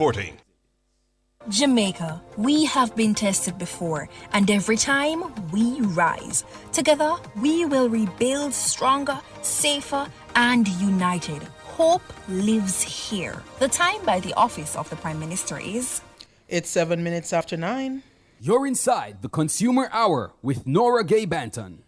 Reporting. Jamaica, we have been tested before, and every time we rise. Together, we will rebuild stronger, safer, and united. Hope lives here. The time by the office of the Prime Minister is... It's 7 minutes after 9. You're inside the Consumer Hour with Nora Gay Banton.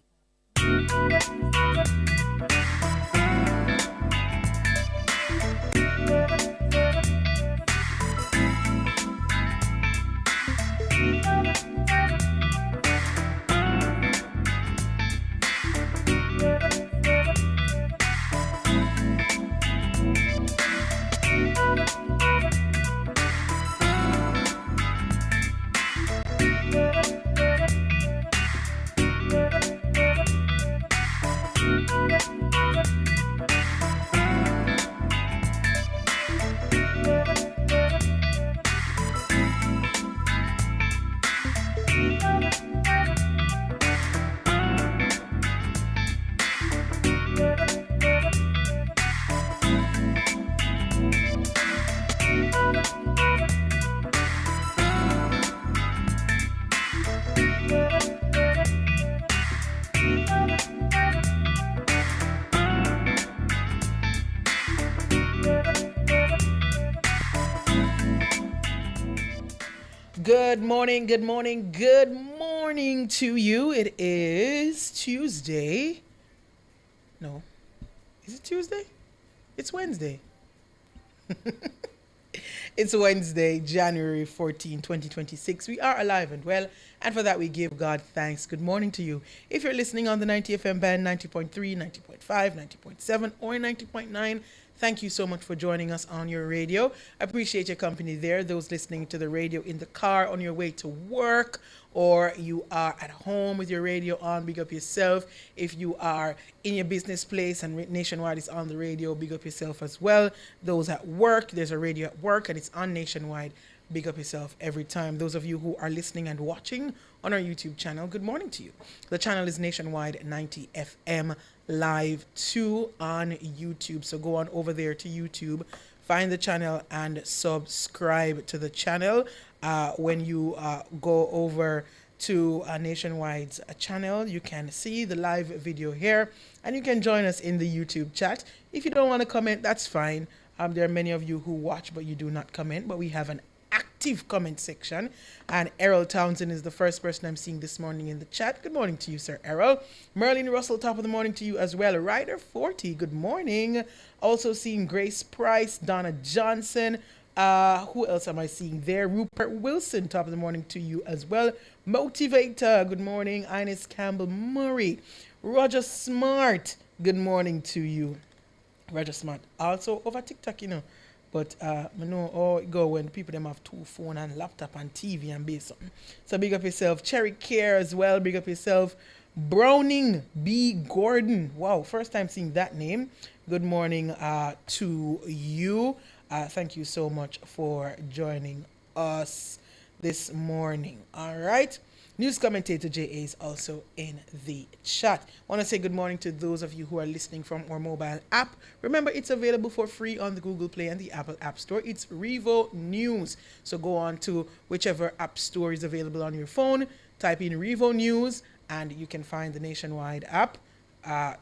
Good morning to you. It is Tuesday. No. Is it Tuesday? It's Wednesday. It's Wednesday, January 14, 2026. We are alive and well, and for that we give God thanks. Good morning to you. If you're listening on the 90 FM band, 90.3, 90.5, 90.7, or 90.9, thank you so much for joining us on your radio. I appreciate your company there. Those listening to the radio in the car on your way to work, or you are at home with your radio on, big up yourself. If you are in your business place and Nationwide is on the radio, big up yourself as well. Those at work, there's a radio at work and it's on Nationwide. Big up yourself every time. Those of you who are listening and watching on our YouTube channel, good morning to you. The channel is Nationwide 90 FM Live 2 on YouTube. So go on over there to YouTube, find the channel and subscribe to the channel. When you go over to Nationwide's channel, you can see the live video here and you can join us in the YouTube chat. If you don't want to comment, that's fine. There are many of you who watch but you do not comment, but we have an active comment section, and Errol Townsend is the first person I'm seeing this morning in the chat. Good morning to you, Sir Errol. Merlin Russell, top of the morning to you as well. Ryder 40, good morning. Also seeing Grace Price, Donna Johnson. Who else am I seeing there? Rupert Wilson, top of the morning to you as well. Motivator, good morning. Ines Campbell Murray. Roger Smart, good morning to you. Roger Smart, also over TikTok, you know. But I know how it go when people them have two phone and laptop and TV and base something. So big up yourself. Cherry Care as well. Big up yourself. Browning B. Gordon. Wow, first time seeing that name. Good morning to you. Thank you so much for joining us this morning. All right. News commentator JA is also in the chat. I want to say good morning to those of you who are listening from our mobile app. Remember, it's available for free on the Google Play and the Apple App Store. It's Revo News. So go on to whichever app store is available on your phone, type in Revo News, and you can find the Nationwide app.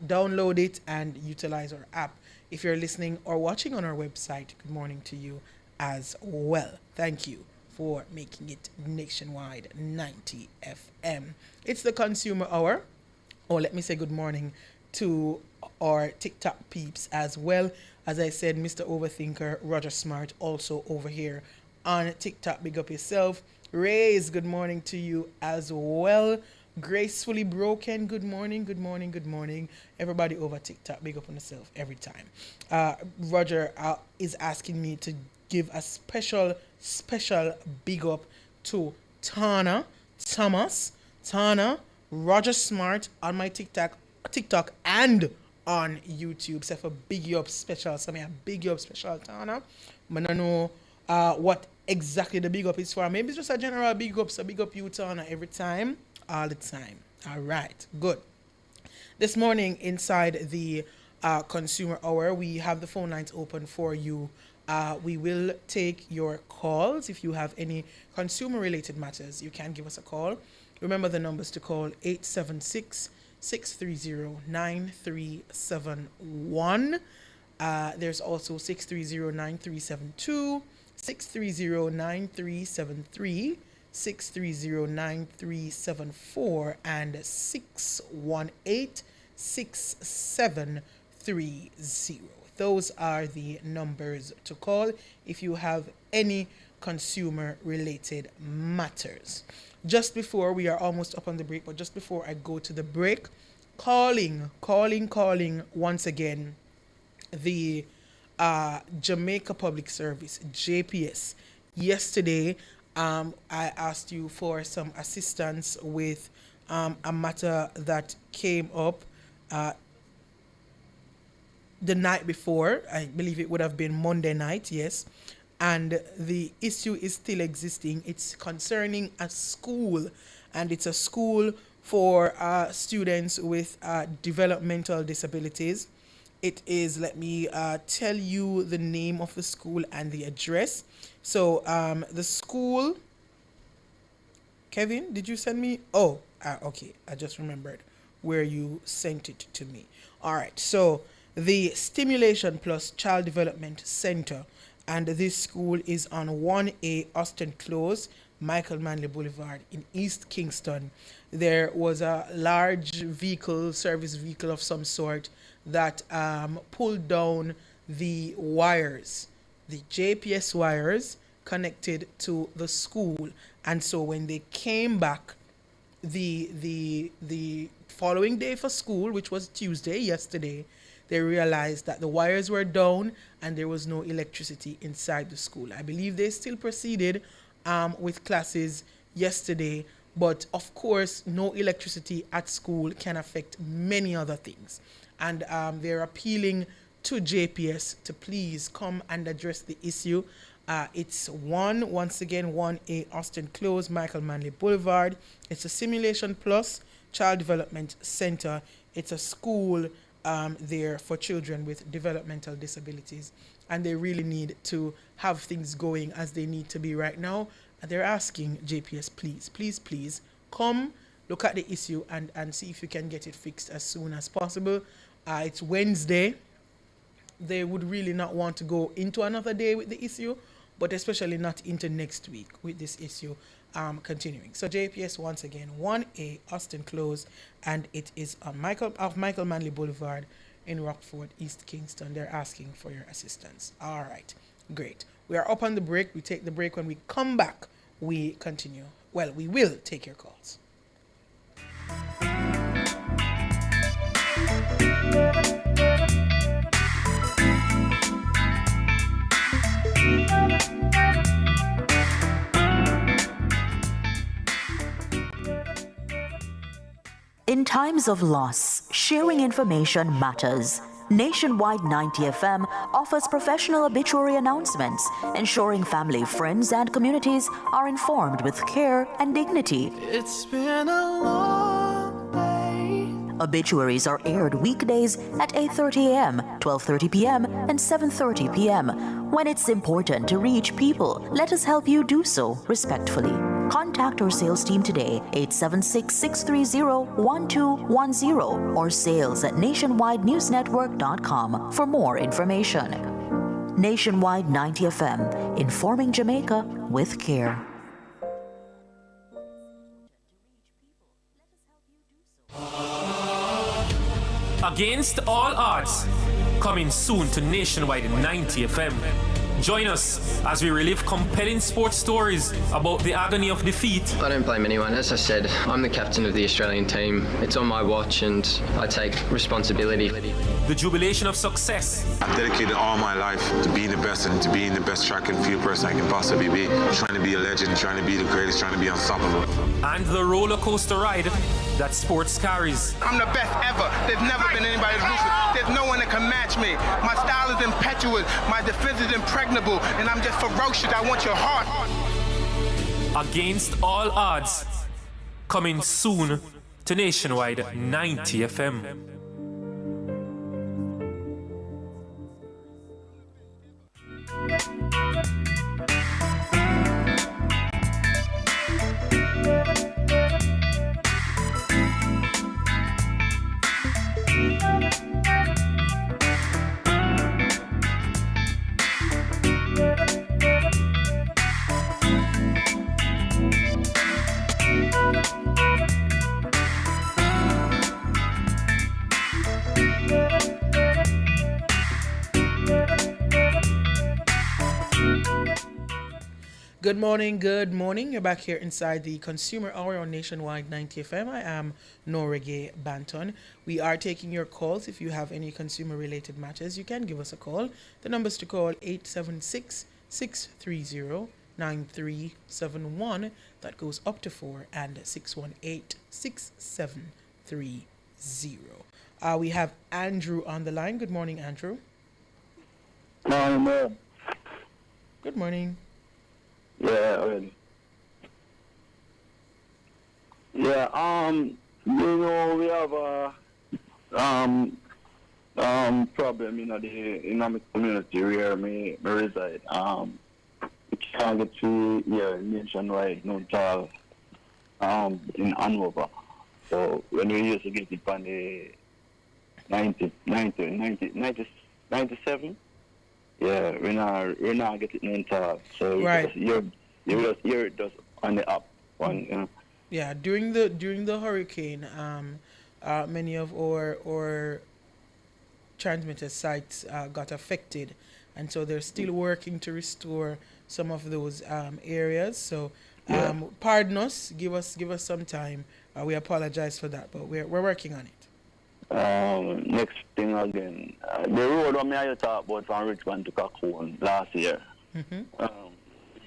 Download it and utilize our app. If you're listening or watching on our website, good morning to you as well. Thank you for making it Nationwide 90 FM. It's the Consumer Hour. Oh, let me say good morning to our TikTok peeps as well. As I said, Mr. Overthinker, Roger Smart, also over here on TikTok. Big up yourself. Raise, good morning to you as well. Gracefully Broken, good morning, good morning, good morning. Everybody over TikTok, big up on yourself every time. Roger is asking me to give a special big up to Tana Thomas, Roger Smart on my TikTok and on YouTube. So for big you up special, so me a big you up special Tana. I don't know what exactly the big up is for. Maybe it's just a general big up, so big up you Tana every time, all the time. All right, good. This morning inside the Consumer Hour, we have the phone lines open for you We will take your calls. If you have any consumer-related matters, you can give us a call. Remember the numbers to call: 876-630-9371. There's also 630-9372, 630-9373, 630-9374, and 618-6730. Those are the numbers to call if you have any consumer-related matters. Just before, we are almost up on the break, but just before I go to the break, calling once again the Jamaica Public Service, JPS. Yesterday, I asked you for some assistance with a matter that came up the night before. I believe it would have been Monday night, yes. And the issue is still existing. It's concerning a school, and it's a school for students with developmental disabilities. It is, let me tell you the name of the school and the address. So the school, Kevin, did you send me? Oh, okay. I just remembered where you sent it to me. All right. So the Stimulation Plus Child Development Center, and this school is on 1A Austin Close, Michael Manley Boulevard in East Kingston. There was a large vehicle, service vehicle of some sort, that pulled down the wires, the JPS wires connected to the school. And so when they came back the following day for school, which was Tuesday, yesterday, they realized that the wires were down and there was no electricity inside the school. I believe they still proceeded with classes yesterday, but of course, no electricity at school can affect many other things. And they're appealing to JPS to please come and address the issue. It's once again, 1A Austin Close, Michael Manley Boulevard. It's a Simulation Plus Child Development Center. It's a school there for children with developmental disabilities, and they really need to have things going as they need to be right now. And they're asking JPS, please come look at the issue and see if you can get it fixed as soon as possible. It's Wednesday. They would really not want to go into another day with the issue, but especially not into next week with this issue continuing. So JPS, once again, 1A Austin Close, and it is on Michael Manley Boulevard in Rockford, East Kingston. They're asking for your assistance. All right, great. We are up on the break. We take the break. When we come back, we continue. Well, we will take your calls. In times of loss, sharing information matters. Nationwide 90 FM offers professional obituary announcements, ensuring family, friends, and communities are informed with care and dignity. It's been a long day. Obituaries are aired weekdays at 8:30 a.m., 12:30 p.m., and 7:30 p.m. When it's important to reach people, let us help you do so respectfully. Contact our sales team today, 876-630-1210, or sales@nationwidenewsnetwork.com for more information. Nationwide 90 FM, informing Jamaica with care. Against all odds, coming soon to Nationwide 90 FM. Join us as we relive compelling sports stories about the agony of defeat. I don't blame anyone. As I said, I'm the captain of the Australian team. It's on my watch and I take responsibility. The jubilation of success. I've dedicated all my life to being the best and to being the best track and field person I can possibly be. Trying to be a legend, trying to be the greatest, trying to be unstoppable. And the roller coaster ride that sports carries. I'm the best ever. There's never been anybody as ruthless. There's no one that can match me. My style is impetuous. My defense is impregnable. And I'm just ferocious. I want your heart. Against all odds, coming soon to Nationwide 90 FM. Good morning, good morning. You're back here inside the Consumer Hour on Nationwide 90 FM. I am Norege Banton. We are taking your calls. If you have any consumer-related matters, you can give us a call. The numbers to call 876-630-9371. That goes up to 4 and 618-6730. We have Andrew on the line. Good morning, Andrew. Morning. Good morning. Yeah, already. Yeah, we have a problem in the community where me reside. We can't get to nationwide, no child, in Hanover. So when we used to get it on the 97. Yeah, we're not getting no talk. So right. You just hear it just on the app. Yeah, during the hurricane, many of our transmitter sites got affected, and so they're still working to restore some of those areas. So pardon us, give us some time. We apologize for that, but we're working on it. Next thing again, the road on me I talk about from Richmond to Cocoon last year. Mm-hmm.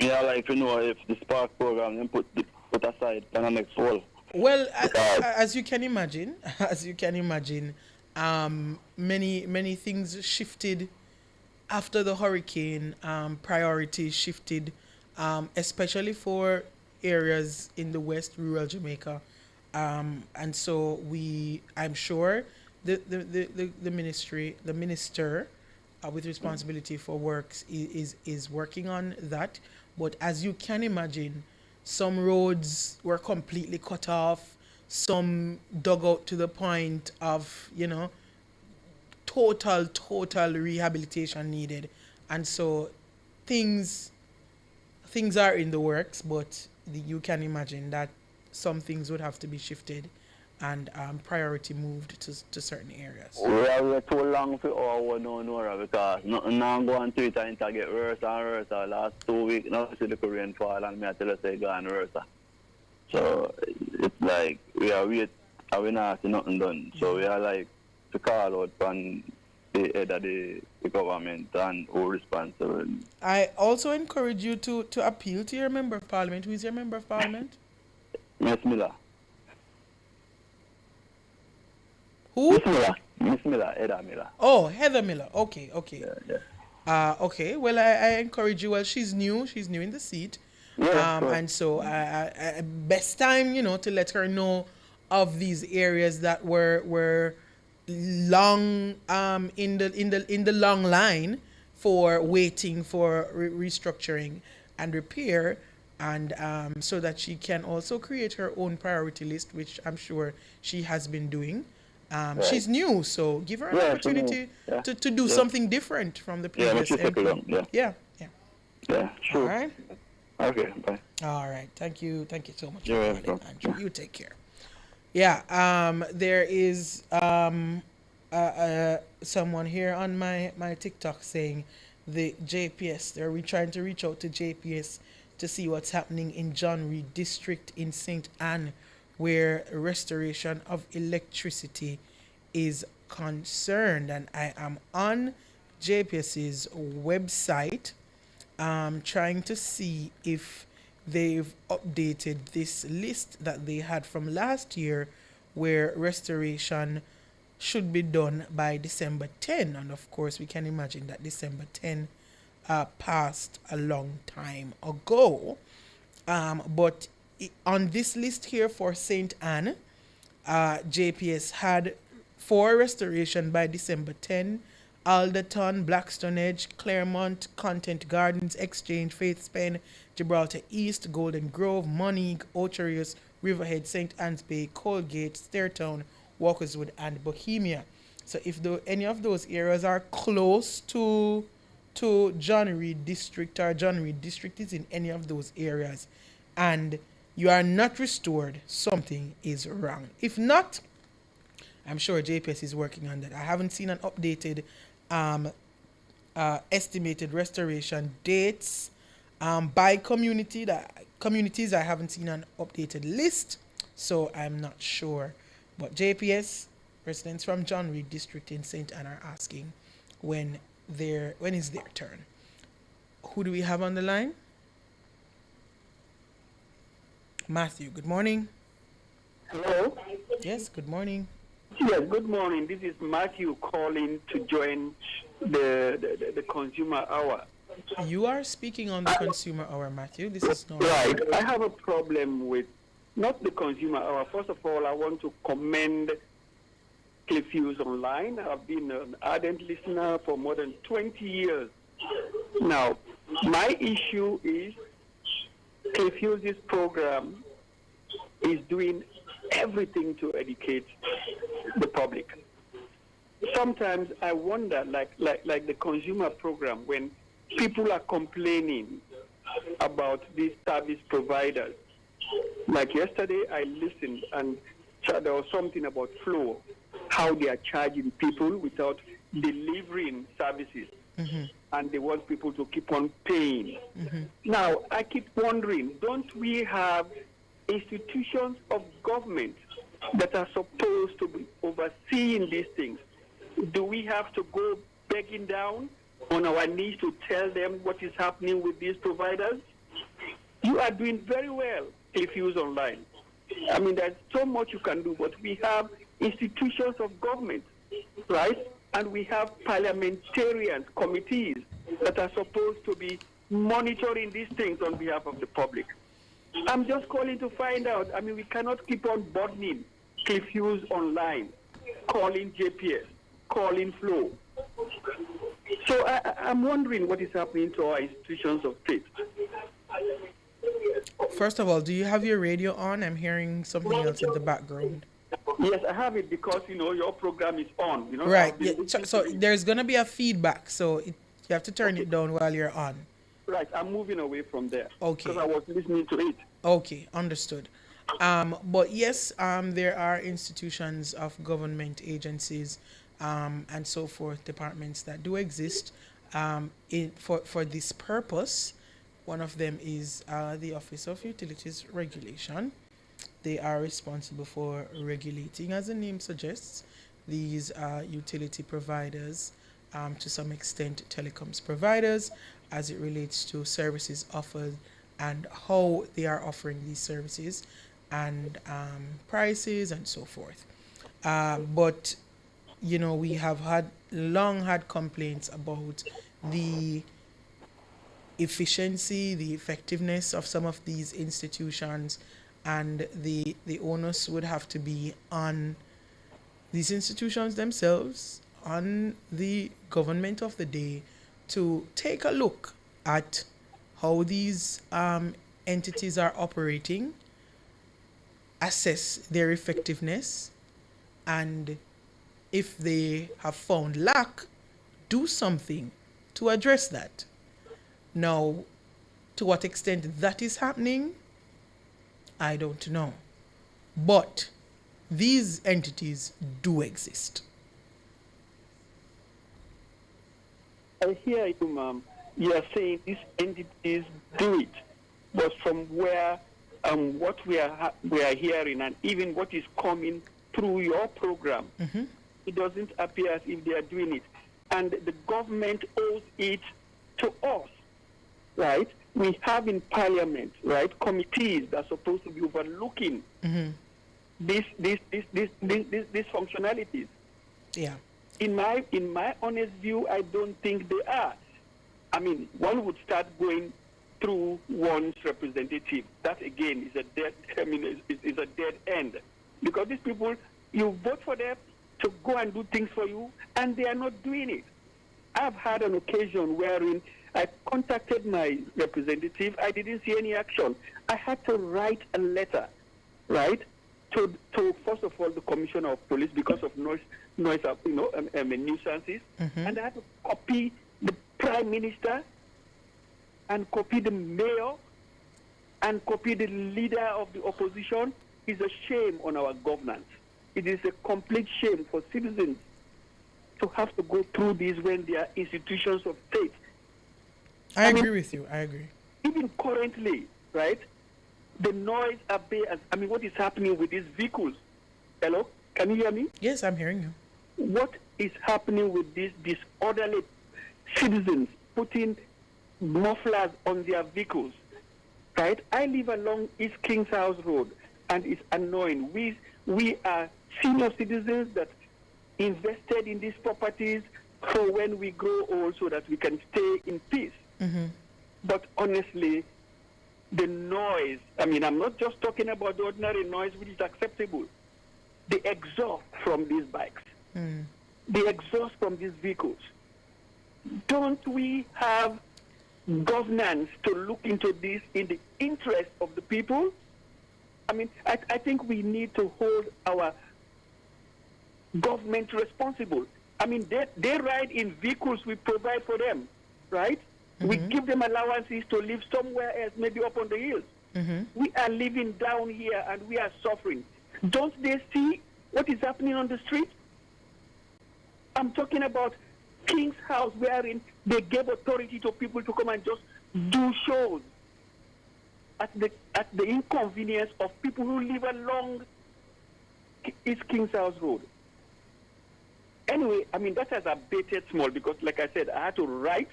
I like to know if the Spark program then put aside for the next fall. Well, as you can imagine, many things shifted after the hurricane. Priorities shifted, especially for areas in the West, rural Jamaica. And so I'm sure the minister with responsibility for works is working on that. But as you can imagine, some roads were completely cut off, some dug out to the point of, total rehabilitation needed. And so things are in the works, but you can imagine that some things would have to be shifted and priority moved to certain areas. We're too long for our no, because nothing now going to it and get worse and worse. Last 2 weeks, now see the rainfall and me I tell you say going worse. So it's like we are wait and we not see nothing done. So we are like to call out from the head of the government and who responsible. I also encourage you to appeal to your member of parliament. Who is your member of parliament? Miss Miller. Who? Miss Miller, Heather Miller. Oh, Heather Miller. Okay. Yeah. Okay. Well, I encourage you. Well, she's new in the seat. Yeah, sure. And so best time, to let her know of these areas that were long in the long line for waiting for restructuring and repair. And so that she can also create her own priority list, which I'm sure she has been doing. Right. She's new, so give her an opportunity to do something different from the previous MP. Yeah, sure. All right. Okay, bye. All right. Thank you so much for calling, Andrew. You take care. Yeah. There is someone here on my TikTok saying the JPS. They're trying to reach out to JPS to see what's happening in John Reed District in St. Anne, where restoration of electricity is concerned. And I am on JPS's website trying to see if they've updated this list that they had from last year, where restoration should be done by December 10. And of course, we can imagine that December 10 passed a long time ago. But on this list here for St. Anne, JPS had 4 restoration by December 10. Alderton, Blackstone Edge, Claremont, Content Gardens, Exchange, Faith's Pen, Gibraltar East, Golden Grove, Monique, Ocherius, Riverhead, St. Anne's Bay, Colgate, Stairtown, Walkerswood, and Bohemia. So if any of those areas are close to John Reed District, or John Reed District is in any of those areas, and you are not restored, something is wrong. If not, I'm sure JPS is working on that. I haven't seen an updated estimated restoration dates By communities, I haven't seen an updated list, so I'm not sure. But JPS, residents from John Reed District in St. Anne are asking when is their turn. Who do we have on the line? Matthew, good morning. Hello? Yes, good morning. Yes, good morning. This is Matthew calling to join the Consumer Hour. You are speaking on the Consumer Hour, Matthew. This is not right. I have a problem with not the Consumer Hour. First of all, I want to commend Cliff Hughes Online. I've been an ardent listener for more than 20 years. Now, my issue is Cliff Hughes' program is doing everything to educate the public. Sometimes I wonder, like the consumer program, when people are complaining about these service providers. Like yesterday, I listened and there was something about Flow, how they are charging people without delivering services. Mm-hmm. And they want people to keep on paying. Mm-hmm. Now, I keep wondering, don't we have institutions of government that are supposed to be overseeing these things? Do we have to go begging down on our knees to tell them what is happening with these providers? You are doing very well if you use online. I mean, there's so much you can do, but we have institutions of government, right? And we have parliamentarians, committees that are supposed to be monitoring these things on behalf of the public. I'm just calling to find out. I mean, we cannot keep on burdening Cliff Hughes Online, calling JPS, calling Flow. So I'm wondering what is happening to our institutions of state. First of all, do you have your radio on? I'm hearing something else in the background. Yes, I have it because, your program is on. Right. Yeah. So there's going to be a feedback, so you have to turn it down while you're on. Right. I'm moving away from there. Okay. Because I was listening to it. Okay, understood. But yes, there are institutions of government agencies and so forth, departments that do exist for this purpose. One of them is the Office of Utilities Regulation. They are responsible for regulating, as the name suggests, these utility providers, to some extent telecoms providers, as it relates to services offered and how they are offering these services and prices and so forth. But, we have long had complaints about the efficiency, the effectiveness of some of these institutions, and the onus would have to be on these institutions themselves, on the government of the day, to take a look at how these entities are operating, assess their effectiveness, and if they have found lack, do something to address that. Now, to what extent that is happening, I don't know. But these entities do exist. I hear you, ma'am. You are saying these entities do it, but from where what we are hearing and even what is coming through your program, it doesn't appear as if they are doing it. And the government owes it to us, right? We have in Parliament, right, committees that are supposed to be overlooking these functionalities. Yeah. In my honest view, I don't think they are. I mean, one would start going through one's representative. That again is a dead. I mean, is a dead end, because these people, you vote for them to go and do things for you, and they are not doing it. I've had an occasion wherein I contacted my representative. I didn't see any action. I had to write a letter, right, to first of all the Commissioner of Police because of noise, nuisances, and I had to copy the Prime Minister, and copy the Mayor, and copy the Leader of the Opposition. It's a shame on our governance. It is a complete shame for citizens to have to go through this when they are institutions of state. I agree with you. I agree. even currently, right, the noise abates. I mean, what is happening with these vehicles? Hello? Can you hear me? Yes, I'm hearing you. What is happening with these disorderly citizens putting mufflers on their vehicles? Right? I live along East King's House Road, and it's annoying. We are senior citizens that invested in these properties for when we grow old so that we can stay in peace. Mm-hmm. But honestly, the noise, I mean, I'm not just talking about the ordinary noise which is acceptable. The exhaust from these bikes, the exhaust from these vehicles. Don't we have governance to look into this in the interest of the people? I mean, I think we need to hold our government responsible. I mean, they ride in vehicles we provide for them, right? Mm-hmm. We give them allowances to live somewhere else, maybe up on the hills. Mm-hmm. We are living down here and we are suffering. Don't they see what is happening on the street? I'm talking about King's House, wherein they gave authority to people to come and just do shows at the inconvenience of people who live along East King's House Road. Anyway, I mean, that has abated small because, like I said, I had to write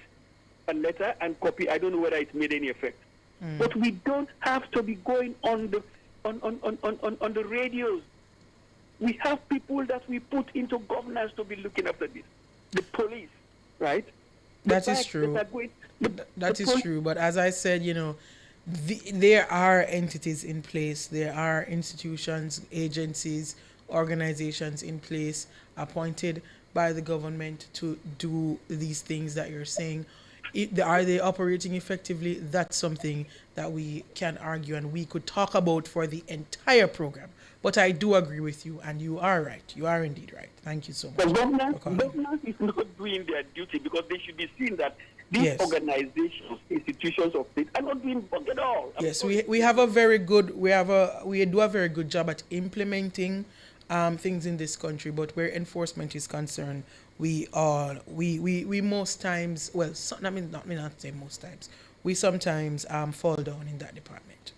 a letter and copy. I don't know whether it made any effect. But we don't have to be going on the radios. We have people that we put into governance to be looking after this. The police, right? That is true. That is true. But as I said, you know, there are entities in place. There are institutions, agencies, organizations in place appointed by the government to do these things that you're saying. Are they operating effectively? That's something that we can argue and we could talk about for the entire program. But I do agree with you, and you are right. You are indeed right. Thank you so much. The government is not doing their duty because they should be seeing that these organizations, institutions of state are not doing work at all. Yes, we have a very good we do a very good job at implementing things in this country, but where enforcement is concerned, we most times, well, not say most times, we sometimes fall down in that department.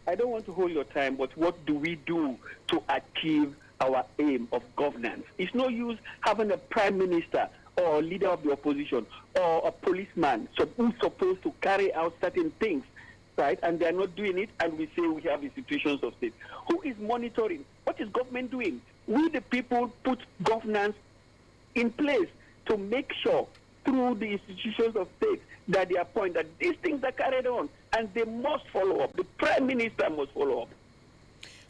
I don't want to hold your time, but what do we do to achieve our aim of governance? It's no use having a prime minister or leader of the opposition or a policeman who's supposed to carry out certain things, right? And they're not doing it, and we say we have institutions of state. Who is monitoring? What is government doing? We, the people, put governance in place to make sure through the institutions of state that they appoint that these things are carried on, and they must follow up. The prime minister must follow up.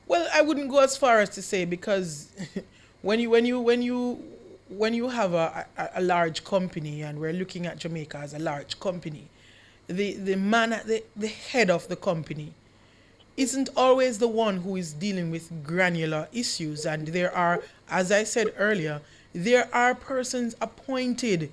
Well, I wouldn't go as far as to say, because when you have a large company, and we're looking at Jamaica as a large company, the man at the head of the company isn't always the one who is dealing with granular issues. And there are, as I said earlier, there are persons appointed.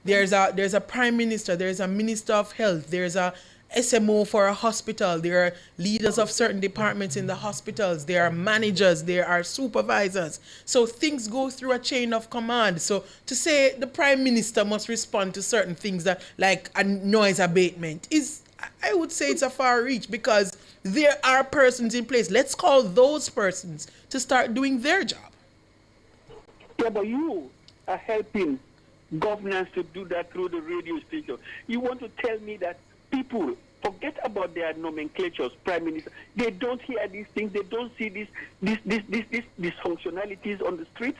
There's a prime minister, there's a minister of health, there's a SMO for a hospital, there are leaders of certain departments in the hospitals, there are managers, there are supervisors. So things go through a chain of command. So to say the prime minister must respond to certain things that, like a noise abatement, is, I would say it's a far reach, because there are persons in place. Let's call those persons to start doing their job. Yeah, but you are helping governance to do that through the radio station. You want to tell me that people forget about their nomenclatures, prime minister. They don't hear these things. They don't see these dysfunctionalities on the streets.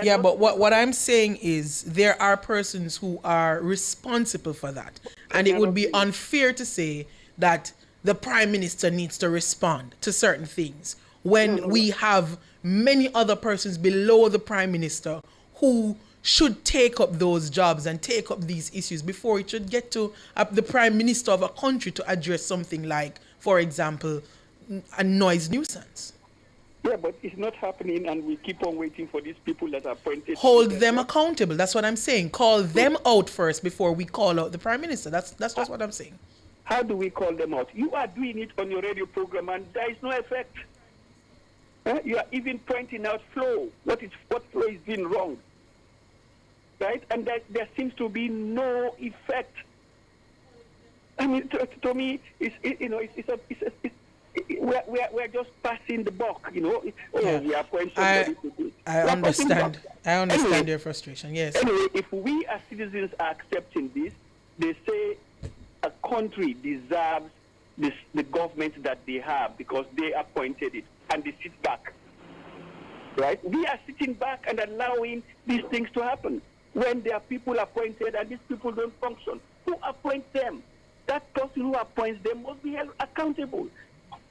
Yeah, but what I'm saying is there are persons who are responsible for that. And it would be unfair to say that the prime minister needs to respond to certain things when we have many other persons below the prime minister who should take up those jobs and take up these issues before it should get to the prime minister of a country to address something like, for example, a noise nuisance. Yeah, but it's not happening, and we keep on waiting for these people that are appointed. Hold them accountable. That's what I'm saying. Call them out first before we call out the prime minister. That's just what I'm saying. How do we call them out? You are doing it on your radio program, and there is no effect. You are even pointing out flow. What flow is doing wrong, right? And there seems to be no effect. I mean, to me, we're just passing the buck, you know. We appoint somebody to do it. I understand. I understand Anyway, your frustration. Yes. Anyway, if we as citizens are accepting this, they say a country deserves the government that they have because they appointed it and they sit back. Right? We are sitting back and allowing these things to happen when there are people appointed and these people don't function. Who appoints them? That person who appoints them must be held accountable.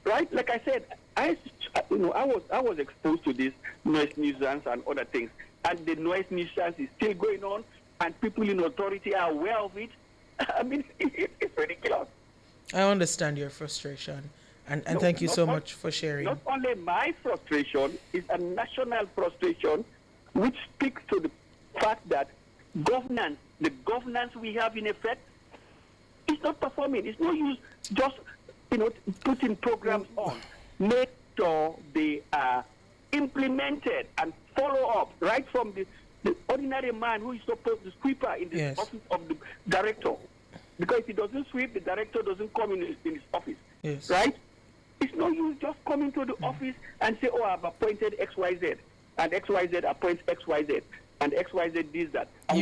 Right? Like I said, I was exposed to this noise nuisance and other things, and the noise nuisance is still going on, and people in authority are aware of it. I mean, it's ridiculous. I understand your frustration, and thank you so much for sharing. Not only my frustration, it's a national frustration, which speaks to the fact that the governance we have in effect, is not performing. It's no use just putting programs on. Make sure they are implemented and follow up right from the ordinary man who is supposed to sweeper in the office of the director. Because if he doesn't sweep, the director doesn't come in his office. Yes. Right? It's no use just coming to the office and say, oh, I've appointed XYZ, and XYZ appoints XYZ, and XYZ does that. And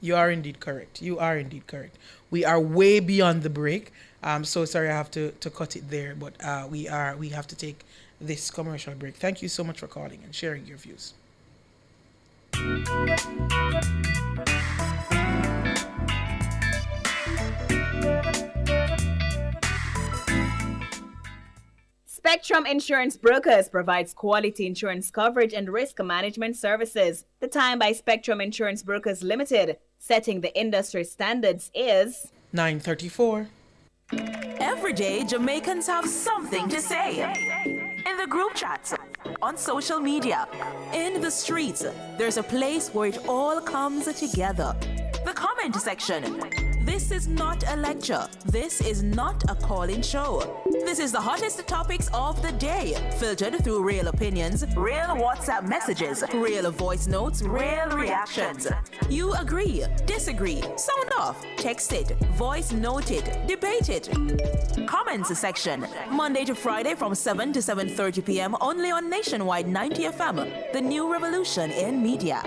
You are indeed correct. You are indeed correct. We are way beyond the break. I'm so sorry I have to cut it there, but we have to take this commercial break. Thank you so much for calling and sharing your views. Spectrum Insurance Brokers provides quality insurance coverage and risk management services. The time by Spectrum Insurance Brokers Limited, setting the industry standards, is 9:34. Every day, Jamaicans have something to say. In the group chats, on social media, in the streets, there's a place where it all comes together. The comment section. This is not a lecture. This is not a call-in show. This is the hottest topics of the day, filtered through real opinions, real WhatsApp messages, real voice notes, real reactions. You agree, disagree, sound off, text it, voice note it, debate it. Comments section, Monday to Friday from 7 to 7:30 p.m. only on Nationwide 90 FM, the new revolution in media.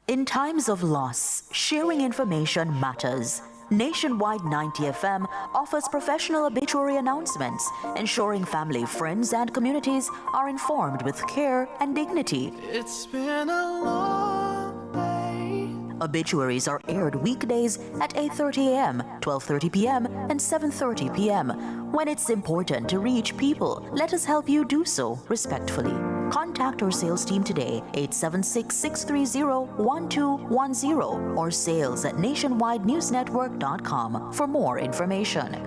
In times of loss, sharing information matters. Nationwide 90 FM offers professional obituary announcements, ensuring family, friends, and communities are informed with care and dignity. It's been a long day. Obituaries are aired weekdays at 8:30 a.m., 12:30 p.m., and 7:30 p.m. When it's important to reach people, let us help you do so respectfully. Contact our sales team today, 876-630-1210, or sales@nationwidenewsnetwork.com for more information.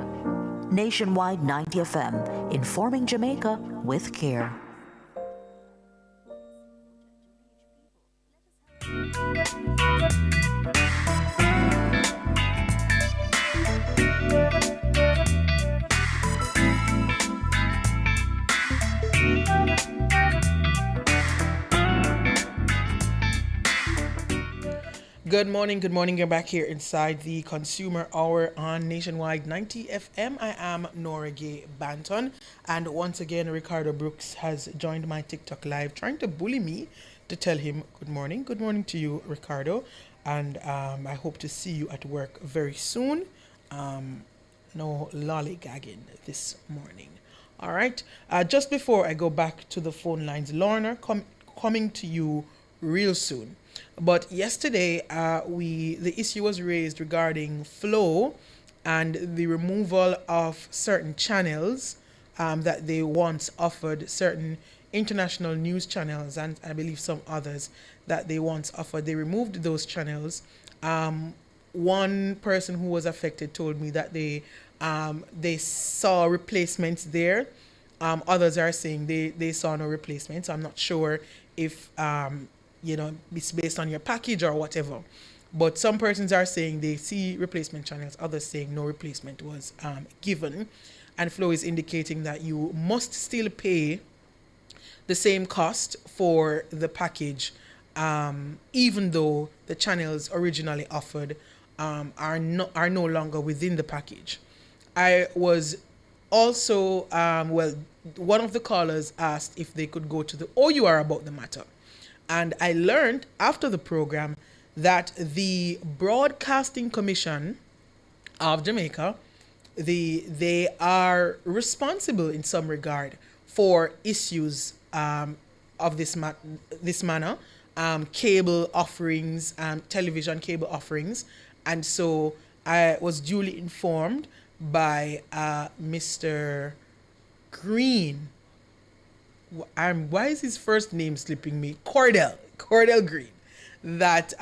Nationwide 90 FM, informing Jamaica with care. Good morning. You're back here inside the Consumer Hour on Nationwide 90 FM. I am Nora Gay Banton, and once again, Ricardo Brooks has joined my TikTok live, trying to bully me to tell him good morning. Good morning to you, Ricardo, and I hope to see you at work very soon. No lollygagging this morning. All right. Just before I go back to the phone lines, Lorna coming to you real soon. But yesterday, the issue was raised regarding Flow and the removal of certain channels that they once offered, certain international news channels, and I believe some others that they once offered. They removed those channels. One person who was affected told me that they saw replacements there. Others are saying they saw no replacements. I'm not sure if it's based on your package or whatever. But some persons are saying they see replacement channels, others saying no replacement was given. And Flow is indicating that you must still pay the same cost for the package, even though the channels originally offered are no longer within the package. I was also one of the callers asked if they could go to the OUR about the matter, and I learned after the program that the Broadcasting Commission of Jamaica, they are responsible in some regard for issues of this manner, cable offerings, television cable offerings. And so I was duly informed by Mr. Green. Why is his first name slipping me? Cordell Green. That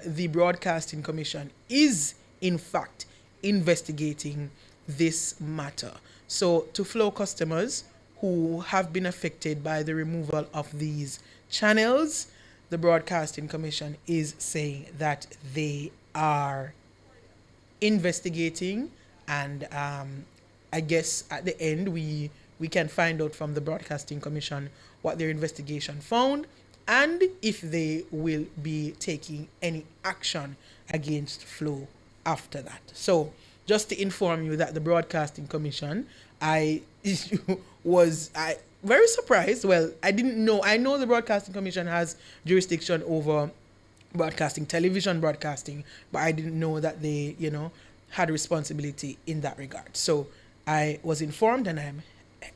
the Broadcasting Commission is, in fact, investigating this matter. So to Flow customers who have been affected by the removal of these channels, the Broadcasting Commission is saying that they are investigating, and I guess at the end we can find out from the Broadcasting Commission what their investigation found and if they will be taking any action against Flow after that. So just to inform you that the Broadcasting Commission, I was very surprised. Well, I didn't know. I know the Broadcasting Commission has jurisdiction over broadcasting, television broadcasting, but I didn't know that they, had responsibility in that regard. So I was informed, and I'm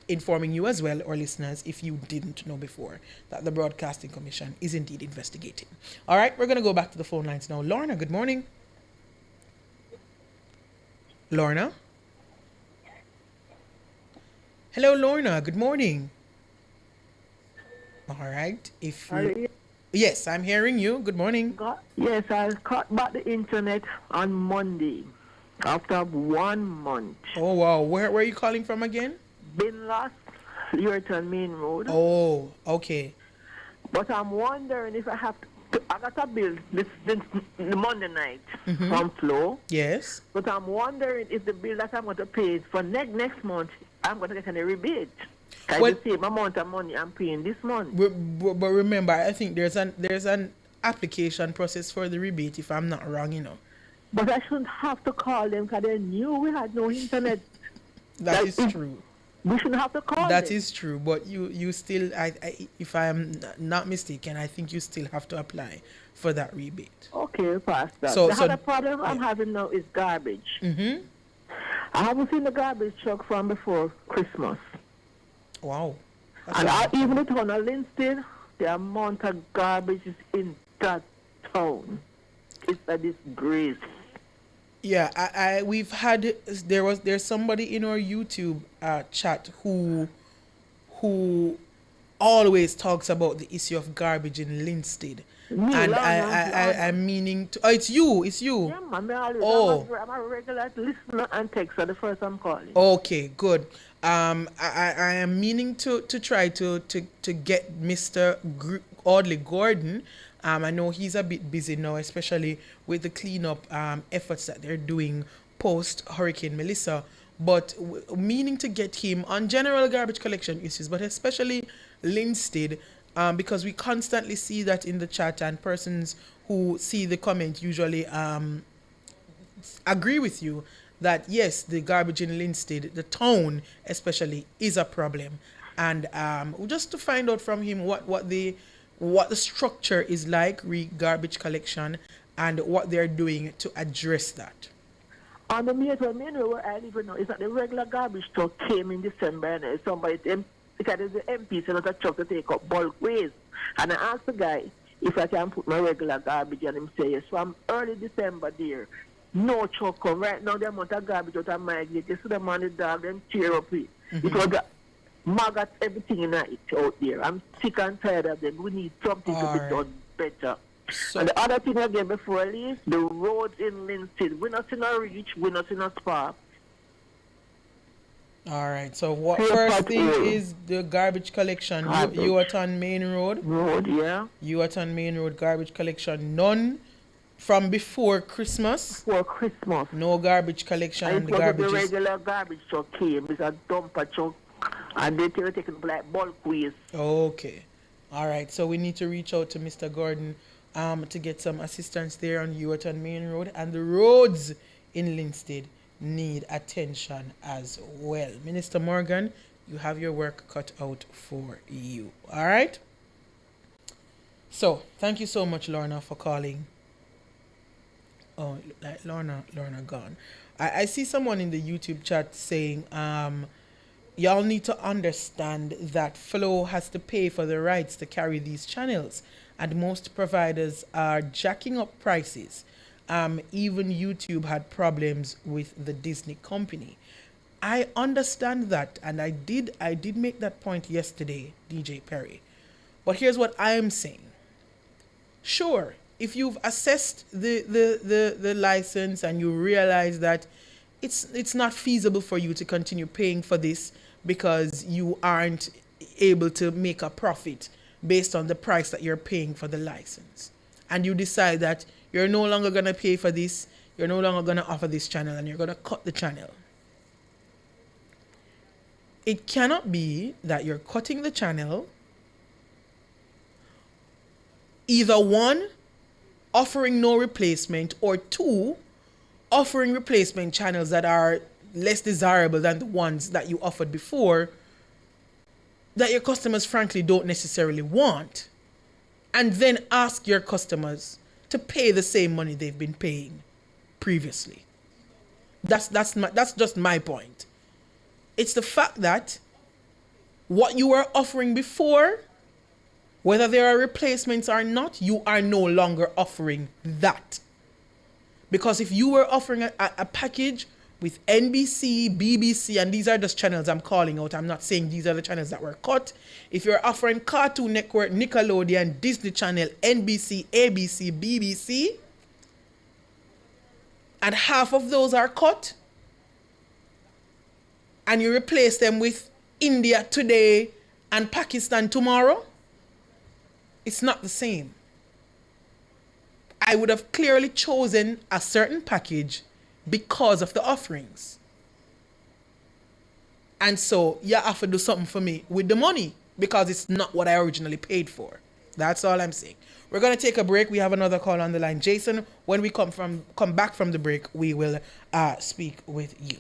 informing you as well, or listeners, if you didn't know before, that the Broadcasting Commission is indeed investigating. All right, we're going to go back to the phone lines now. Lorna, good morning. Lorna? Hello, Lorna. Good morning. All right. Yes, I'm hearing you. Good morning. Yes, I cut back the internet on Monday after 1 month. Oh, wow. Where are you calling from again? Been lost, Lewerton Main Road. Oh, okay. But I'm wondering if I have to, I got a bill this Monday night from Flow. Yes. But I'm wondering if the bill that I'm going to pay for next month, I'm going to get any rebate. The same amount of money I'm paying this month. But remember, I think there's an application process for the rebate, if I'm not wrong, But I shouldn't have to call them because they knew we had no internet. That is true. We shouldn't have to call That them. is true, but you still, if I am not mistaken, I think you still have to apply for that rebate. Okay, Pastor. So the other problem I'm having now is garbage. Mm-hmm. I haven't seen the garbage truck from before Christmas. Wow. And even the town of Linstead, the amount of garbage is in that town. It's a disgrace. Yeah, we've had there's somebody in our YouTube chat who always talks about the issue of garbage in Linstead. I'm meaning to. Oh, it's you. Yeah, man, I'm a regular listener and texter. The first I'm calling. Okay, good. I am meaning to try to get Mr. Audley Gordon. I know he's a bit busy now, especially with the cleanup efforts that they're doing post Hurricane Melissa. But meaning to get him on general garbage collection issues, but especially Linstead, because we constantly see that in the chat, and persons who see the comment usually agree with you that yes, the garbage in Linstead, the town especially, is a problem. And just to find out from him what the structure is like garbage collection and what they're doing to address that. On the main road where I live now, is that the regular garbage truck came in December, and somebody, because there's the MP sent out a truck to take up bulk waste. And I asked the guy if I can put my regular garbage, and him say yes. From early December there, no truck come. Right now, the amount of garbage out of my gate, you see the man, the dog, them tear up it. It was maggots, everything in it out there. I'm sick and tired of them. We need something to be done better. So, and the other thing again before I leave, the roads in Linstead. We're not in a reach, we're not in a spark. All right. So first thing is the garbage collection. Lewerton Main Road. Yeah. Lewerton Main Road garbage collection. None from before Christmas. Before Christmas. No garbage collection. And the regular garbage truck came. It's a dumper truck. And they were taking like bulk waste. Okay. All right. So we need to reach out to Mr. Gordon to get some assistance there on Ewerton Main Road, and the roads in Linstead need attention as well. Minister Morgan, you have your work cut out for you. All right? So, thank you so much, Lorna, for calling. Oh, like Lorna gone. I see someone in the YouTube chat saying, y'all need to understand that Flow has to pay for the rights to carry these channels, and most providers are jacking up prices. Even YouTube had problems with the Disney company. I understand that, and I did make that point yesterday, DJ Perry. But here's what I am saying. Sure, if you've assessed the license and you realize that it's not feasible for you to continue paying for this because you aren't able to make a profit based on the price that you're paying for the license, and you decide that you're no longer going to pay for this, you're no longer going to offer this channel, and you're going to cut the channel. It cannot be that you're cutting the channel, either one, offering no replacement, or two, offering replacement channels that are less desirable than the ones that you offered before, that your customers frankly don't necessarily want, and then ask your customers to pay the same money they've been paying previously. That's just my point. It's the fact that what you were offering before, whether there are replacements or not, you are no longer offering that. Because if you were offering a package with NBC, BBC, and these are just channels I'm calling out, I'm not saying these are the channels that were cut. If you're offering Cartoon Network, Nickelodeon, Disney Channel, NBC, ABC, BBC, and half of those are cut, and you replace them with India today and Pakistan tomorrow, it's not the same. I would have clearly chosen a certain package because of the offerings. And so you have to do something for me with the money because it's not what I originally paid for. That's all I'm saying. We're going to take a break. We have another call on the line. Jason, when we come back from the break, we will speak with you.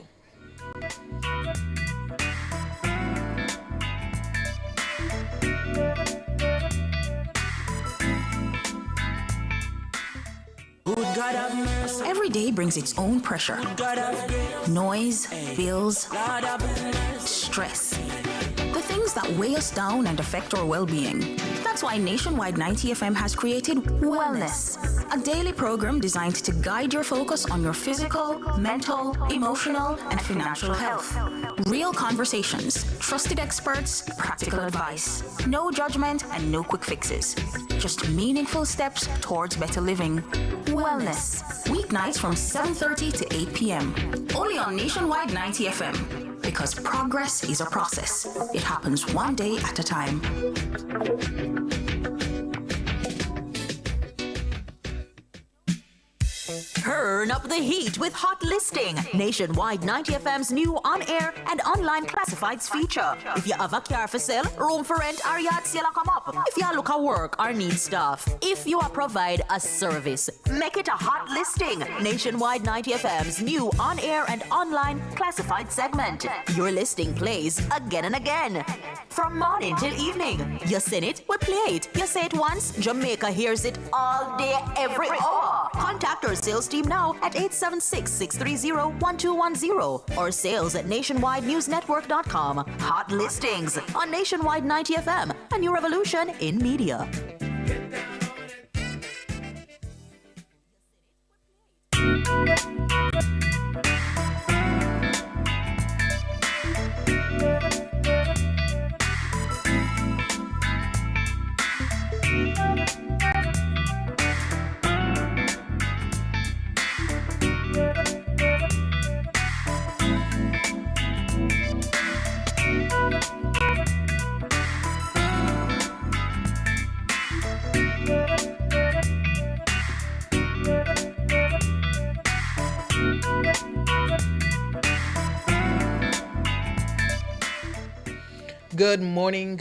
Every day brings its own pressure. Noise, bills, stress. The things that weigh us down and affect our well-being. That's why Nationwide 90 FM has created Wellness, a daily program designed to guide your focus on your physical, mental, emotional, and financial health. Real conversations, trusted experts, practical advice. No judgment and no quick fixes. Just meaningful steps towards better living. Wellness. Weeknights from 7:30 to 8 p.m. Only on Nationwide 90 FM. Because progress is a process. It happens one day at a time. Turn up the heat with Hot Listing, Nationwide 90 FM's new on-air and online classifieds feature. If you have a car for sale, room for rent, or yard sale come up. If you look at work or need stuff. If you provide a service, make it a Hot Listing, Nationwide 90 FM's new on-air and online classified segment. Your listing plays again and again. From morning till evening. You sing it, we play it. You say it once, Jamaica hears it all day, every hour. Contact our sales team now at 876-630-1210 or sales at nationwidenewsnetwork.com. Hot Listings on Nationwide 90 FM, a new revolution in media. Good morning.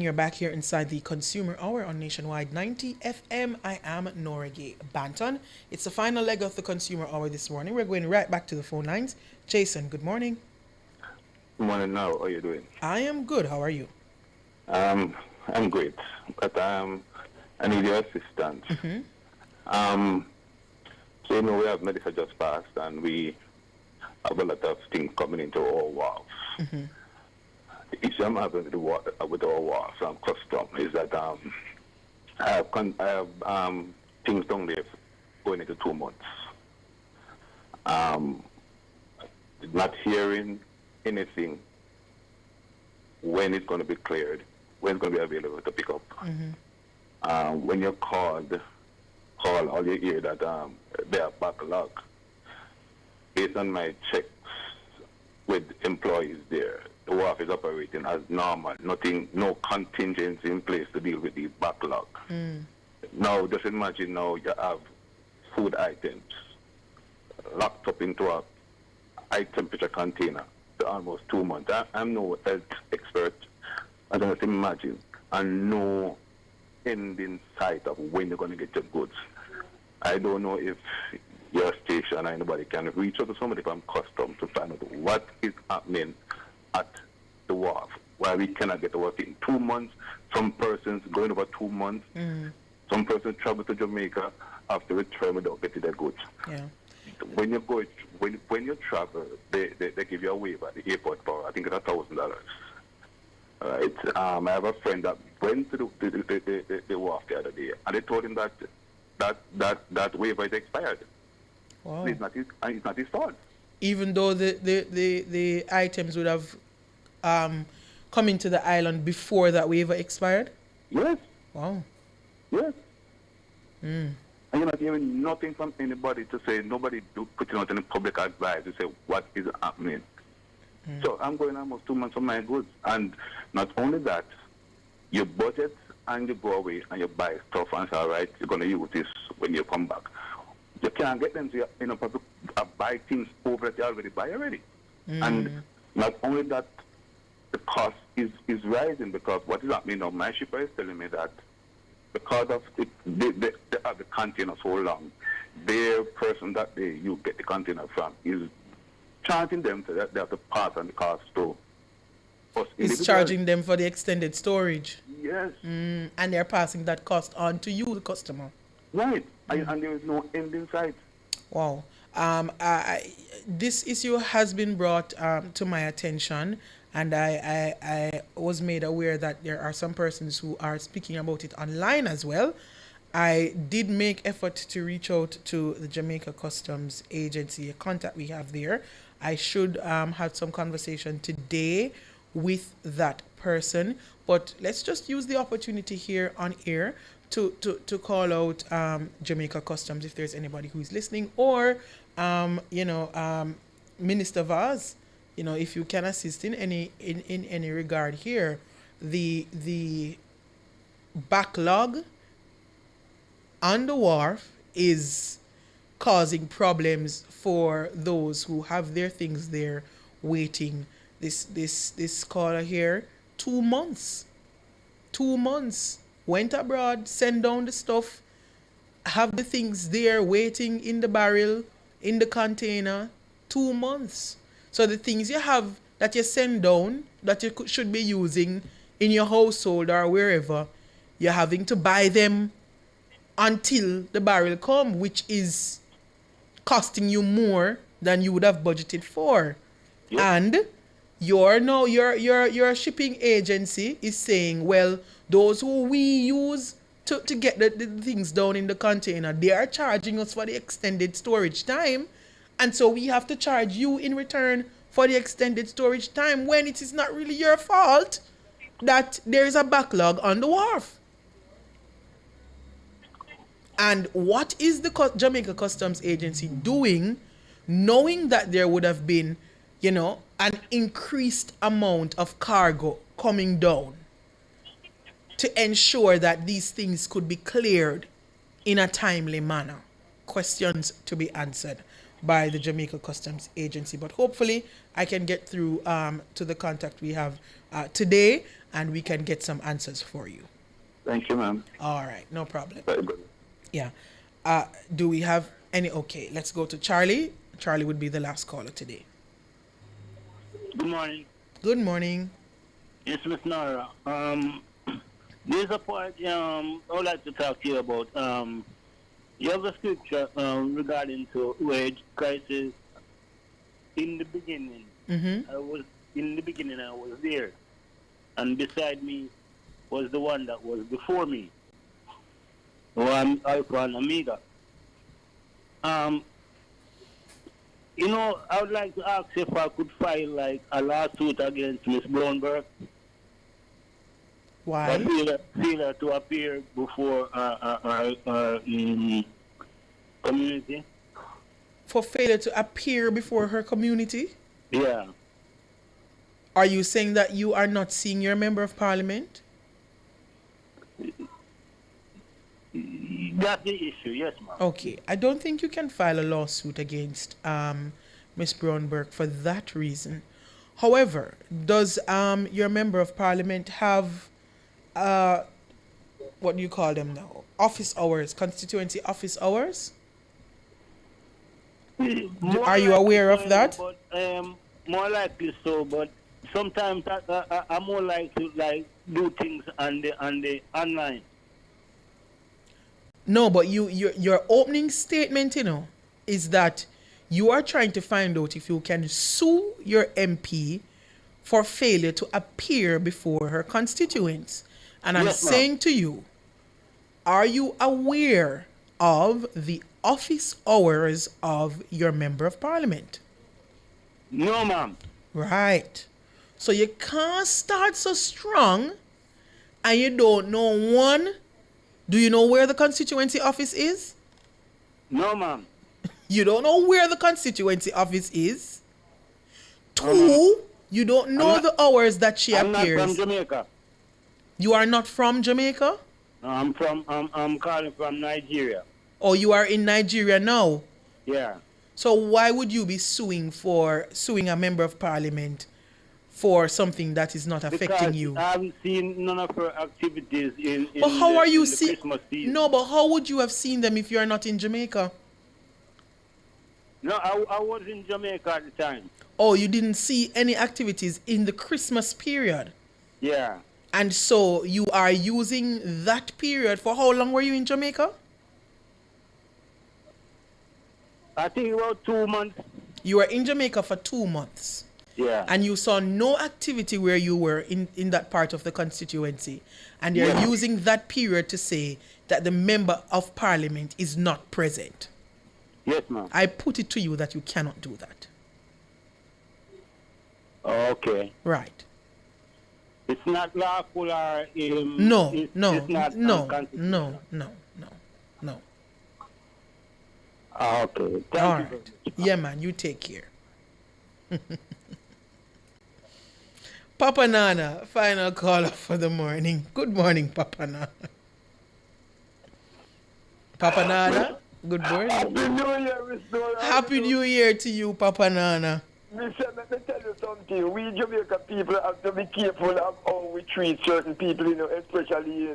You're back here inside the Consumer Hour on Nationwide 90 FM. I am Noragay Banton. It's the final leg of the Consumer Hour this morning. We're going right back to the phone lines. Jason, good morning. Good morning now. How are you doing? I am good. How are you? I'm great. But I need your assistance. So, you know, we have Medica just passed and we have a lot of things coming into our wharf. The issue I'm having with our wharf from custom is that I have things down there going into 2 months. Not hearing anything when it's going to be cleared, when it's going to be available to pick up. When you call, all you hear that they are backlog. Based on my checks with employees there, the wharf is operating as normal. No contingency in place to deal with the backlog. Now, just imagine now you have food items locked up into a high temperature container for almost 2 months. I'm no health expert. I don't imagine. And no end in sight of when you're going to get your goods. I don't know if your station or anybody can reach out to somebody from custom to find out what is happening at the wharf, why we cannot get to work in 2 months. Some persons going over 2 months. Some persons travel to Jamaica after return without getting their goods. Yeah. When you go, when you travel, they give you a waiver at the airport for I think it's $1,000. Right. I have a friend that went to the wharf the other day, and they told him that waiver is expired. Wow. It's not his fault. Even though the items would have come into the island before that waiver expired? Yes. Wow. Yes. And you're not hearing nothing from anybody to say, nobody putting out any public advice to say what is happening. So I'm going almost 2 months on my goods. And not only that, you budget and you go away and you buy stuff and say, all right, you're going to use this when you come back. You can't get them to buy things over that you already buy already. And not only that, the cost is rising because what is happening now, my shipper is telling me that because of they have the container so long, their person that you get the container from is charging them so that they have to pass on the cost to us. It's charging them for the extended storage. Yes. And they're passing that cost on to you, the customer. Right. And there is no end in sight. Wow. This issue has been brought to my attention, and I was made aware that there are some persons who are speaking about it online as well. I did make effort to reach out to the Jamaica Customs Agency, a contact we have there. I should have some conversation today with that person, but let's just use the opportunity here on air to call out Jamaica Customs if there's anybody who's listening, or Minister Vaz, if you can assist in any regard here. The backlog on the wharf is causing problems for those who have their things there waiting. This caller here, 2 months. 2 months. Went abroad, sent down the stuff, have the things there waiting in the barrel, in the container. 2 months. So the things you have that you send down, that you should be using in your household or wherever, you're having to buy them until the barrel come, which is costing you more than you would have budgeted for. Yep. And your shipping agency is saying, well, those who we use to get the things down in the container, they are charging us for the extended storage time, and so we have to charge you in return for the extended storage time, when it is not really your fault that there is a backlog on the wharf. And what is the Jamaica Customs Agency doing, knowing that there would have been, an increased amount of cargo coming down, to ensure that these things could be cleared in a timely manner? Questions to be answered by the Jamaica Customs Agency. But hopefully I can get through to the contact we have today and we can get some answers for you. Thank you, ma'am. All right, no problem. Very good. Yeah. Do we have any? Okay, let's go to Charlie. Charlie would be the last caller today. Good morning. Good morning. Yes, Miss Nora. There's a part I would like to talk to you about. You have a scripture regarding to wage crisis. In the beginning, I was there, and beside me was the one that was before me. One Alpha and Omega. You know, I would like to ask if I could file like a lawsuit against Miss Brownberg. Why? Failure to appear before our community. For failure to appear before her community? Yeah. Are you saying that you are not seeing your member of parliament? That's the issue, yes, ma'am. Okay, I don't think you can file a lawsuit against Miss Brownberg for that reason. However, does your member of parliament have what do you call them now? Office hours, constituency office hours? Are you aware of that? But, more likely so, but sometimes I more like to do things on the online. No, but your opening statement, is that you are trying to find out if you can sue your MP for failure to appear before her constituents. And I'm saying to you, are you aware of the office hours of your member of parliament? No, ma'am. Right. So you can't start so strong and you don't know one. Do you know where the constituency office is? No, ma'am. You don't know where the constituency office is? Two, you don't know the hours that she appears. I'm not from Jamaica. You are not from Jamaica? No, I'm calling from Nigeria. Oh, you are in Nigeria now? Yeah. So why would you be suing a member of parliament for something that is not affecting you? I haven't seen none of her activities in but how are you seeing? No, but how would you have seen them if you are not in Jamaica? No, I was in Jamaica at the time. Oh, you didn't see any activities in the Christmas period? Yeah. And so you are using that period. For how long were you in Jamaica? I think about 2 months. You were in Jamaica for 2 months. Yeah. And you saw no activity where you were in that part of the constituency. And you're using that period to say that the member of parliament is not present. Yes, ma'am. I put it to you that you cannot do that. Okay. Right. It's not lawful or... No. It's not No. Okay. Thank All you. right. Yeah, man, you take care. Papa Nana, final caller for the morning. Good morning, Papa Nana. Papa Nana, good morning. Happy New Year, Miss Dora. Happy New Year to you, Papa Nana. Listen, let me tell you something. We Jamaican people have to be careful of how we treat certain people, especially,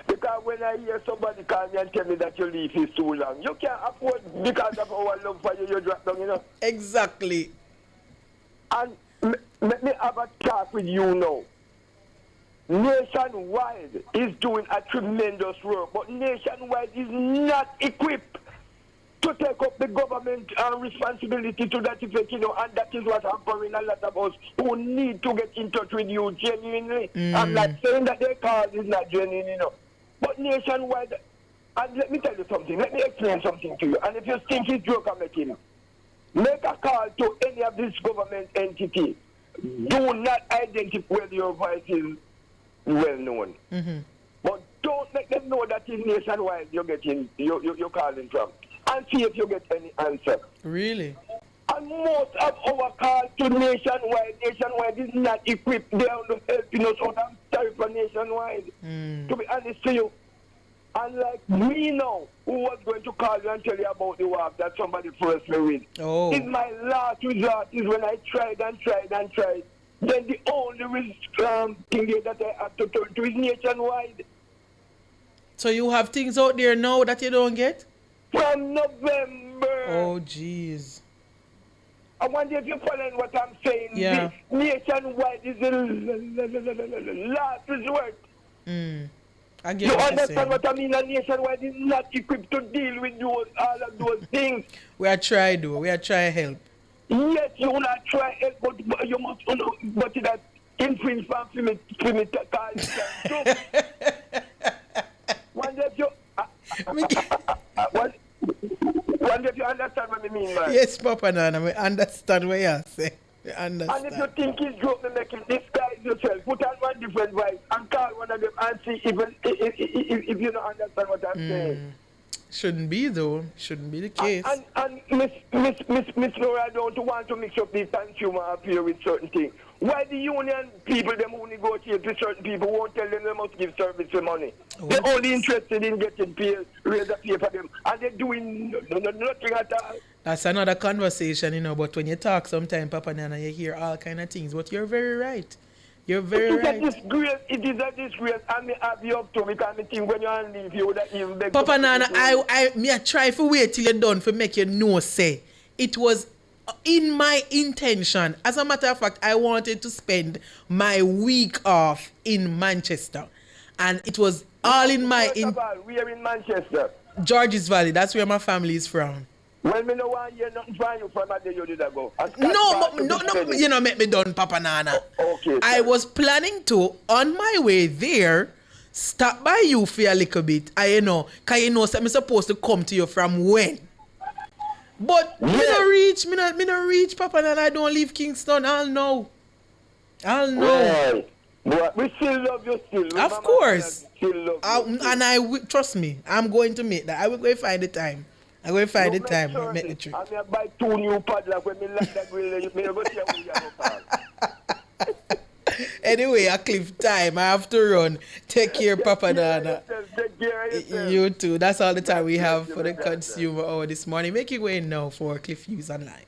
Because when I hear somebody call me and tell me that your leave is too long, you can't afford, because of our love for you, you drop down, Exactly. And let me have a talk with you now. Nationwide is doing a tremendous work, but Nationwide is not equipped to take up the government responsibility to that effect, and that is what's hampering a lot of us who need to get in touch with you genuinely. I'm not saying that their cause is not genuine, but Nationwide, and let me tell you something, let me explain something to you, and if you think it's joke I'm making, make a call to any of these government entities. Do not identify whether your voice is well known. Mm-hmm. But don't make them know that it's Nationwide you're calling from. And see if you get any answer. Really? And most of our calls to Nationwide is not equipped. They are not helping us out. I'm sorry for Nationwide. To be honest to you. And like me now, who was going to call you and tell you about the WAP that somebody forced me with. Oh. In my last resort is when I tried. then the only thing there that I have to turn to is nationwide. So you have things out there now that you don't get? From November. Oh, jeez. I wonder if you're following what I'm saying. Yeah. The nationwide is the last resort. I get you what understand you're what I mean? A nationwide is not equipped to deal with all of those things. We are trying to. We are trying to help. Yes, you will not try help, but you must know, but that infringe from me wonder if you wonder if you understand what I mean, man. Yes, Papa Nana, I understand what you're saying. And if you think it's joke, me make it disguise yourself. Put on one different voice and call one of them and see if you don't understand what I'm saying. Shouldn't be though. Shouldn't be the case. And Miss Laura, I don't want to mix up the consumer appeal with certain things. Why the union people, them who negotiate with certain people, won't tell them they must give service for money? They're only interested in getting paid, raise the pay for them, and they're doing nothing at all. That's another conversation, you know, but when you talk sometimes, Papa Nana, you hear all kind of things. But you're very right. You're very right. It is a disgrace, and me have you up to because I think when you're leave, you would have even beg. Papa Nana, I try to wait till you're done for make you know, say, it was in my intention. As a matter of fact, I wanted to spend my week off in Manchester. And it was all in my... Where in Manchester? Georges Valley. That's where my family is from. Well, me no want hear nothing from you from that day you did go. No, you know, make me done, Papa Nana. Okay. I was planning to, on my way there, stop by you for a little bit. You know, because you know, I'm supposed to come to you from when? But me no reach, Papa Nana. I don't leave Kingston. I'll know. Right. But we still love you still. Of course. Still love you. And trust me, I'm going to make that. I will go find the time. I'm going to find the time to make the trip. I'm going to buy 2 new padlocks when me like that will me go see how we are. Anyway, a cliff time. I have to run. Take care, Papa Nana. Take care of yourself. You too. That's all the time we have for the consumer hour this morning. Make your way now for Cliff News Online.